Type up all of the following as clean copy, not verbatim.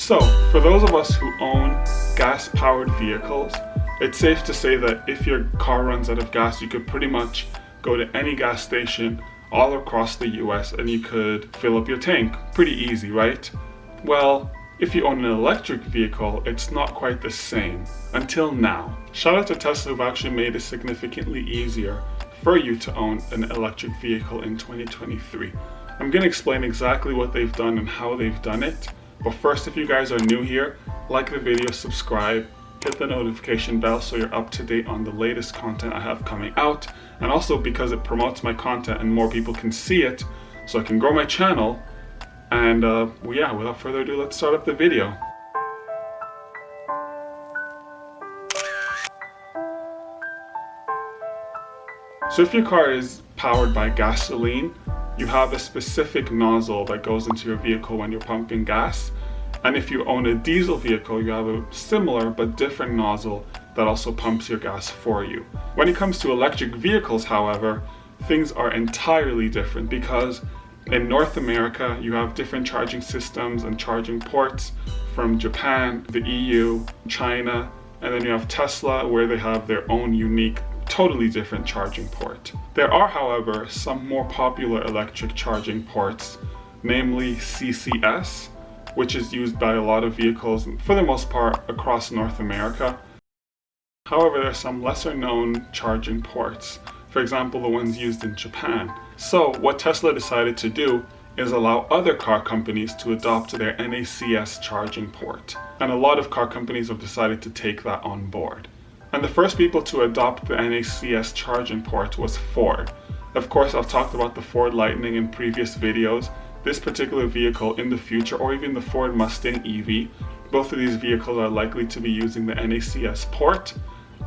So, for those of us who own gas-powered vehicles, it's safe to say that if your car runs out of gas, you could pretty much go to any gas station all across the US and you could fill up your tank. Pretty easy, right? Well, if you own an electric vehicle, it's not quite the same. Until now. Shout out to Tesla who've actually made it significantly easier for you to own an electric vehicle in 2023. I'm going to explain exactly what they've done and how they've done it. But first, if you guys are new here, like the video, subscribe, hit the notification bell so you're up to date on the latest content I have coming out. And also because it promotes my content and more people can see it, so I can grow my channel. And yeah, without further ado, let's start up the video. So if your car is powered by gasoline, you have a specific nozzle that goes into your vehicle when you're pumping gas. And if you own a diesel vehicle, you have a similar but different nozzle that also pumps your gas for you. When it comes to electric vehicles, however, things are entirely different because in North America, you have different charging systems and charging ports from Japan, the EU, China, and then you have Tesla where they have their own unique, totally different charging port. There are, however, some more popular electric charging ports, namely CCS, which is used by a lot of vehicles, for the most part, across North America. However, there are some lesser known charging ports, for example, the ones used in Japan. So what Tesla decided to do is allow other car companies to adopt their NACS charging port. And a lot of car companies have decided to take that on board. And the first people to adopt the NACS charging port was Ford. Of course, I've talked about the Ford Lightning in previous videos. This particular vehicle in the future, or even the Ford Mustang EV, both of these vehicles are likely to be using the NACS port.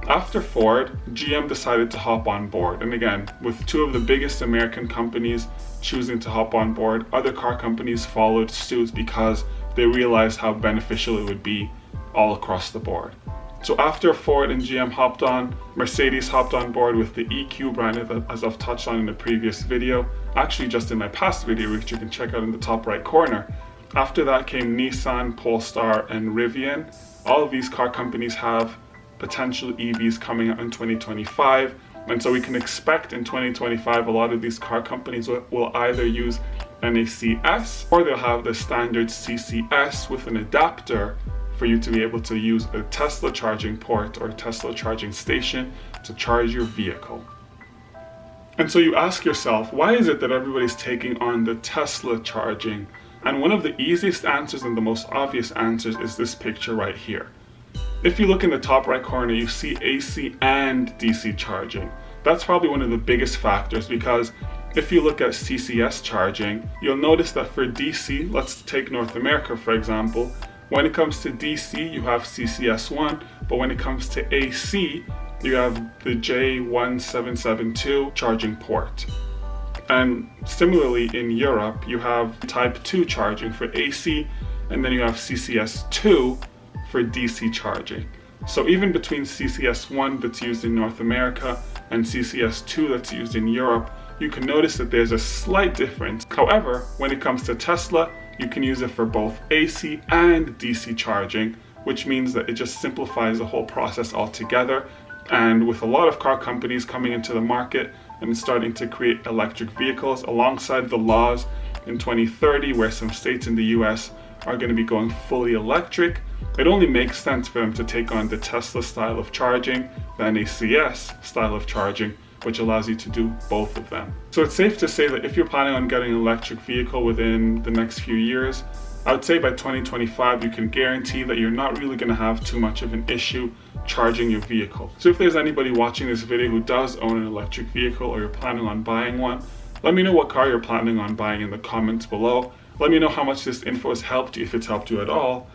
After Ford, GM decided to hop on board. And again, with two of the biggest American companies choosing to hop on board, other car companies followed suit because they realized how beneficial it would be all across the board. So after Ford and GM hopped on, Mercedes hopped on board with the EQ brand, as I've touched on in the previous video, actually just in my past video, which you can check out in the top right corner. After that came Nissan, Polestar, and Rivian. All of these car companies have potential EVs coming out in 2025, and so we can expect in 2025 a lot of these car companies will either use NACS or they'll have the standard CCS with an adapter for you to be able to use a Tesla charging port or a Tesla charging station to charge your vehicle. And so you ask yourself, why is it that everybody's taking on the Tesla charging? And one of the easiest answers and the most obvious answers is this picture right here. If you look in the top right corner, you see AC and DC charging. That's probably one of the biggest factors because if you look at CCS charging, you'll notice that for DC, let's take North America for example, when it comes to DC, you have CCS1, but when it comes to AC, you have the J1772 charging port. And similarly in Europe, you have type 2 charging for AC, and then you have CCS2 for DC charging. So even between CCS1 that's used in North America and CCS2 that's used in Europe, you can notice that there's a slight difference. However, when it comes to Tesla, you can use it for both AC and DC charging, which means that it just simplifies the whole process altogether. And with a lot of car companies coming into the market and starting to create electric vehicles alongside the laws in 2030, where some states in the US are going to be going fully electric, it only makes sense for them to take on the Tesla style of charging, the NACS style of charging, which allows you to do both of them. So it's safe to say that if you're planning on getting an electric vehicle within the next few years, I would say by 2025 you can guarantee that you're not really going to have too much of an issue charging your vehicle. So if there's anybody watching this video who does own an electric vehicle or you're planning on buying one, let me know what car you're planning on buying in the comments below. Let me know how much this info has helped you, if it's helped you at all.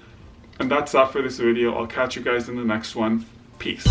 And that's that for this video. I'll catch you guys in the next one. Peace.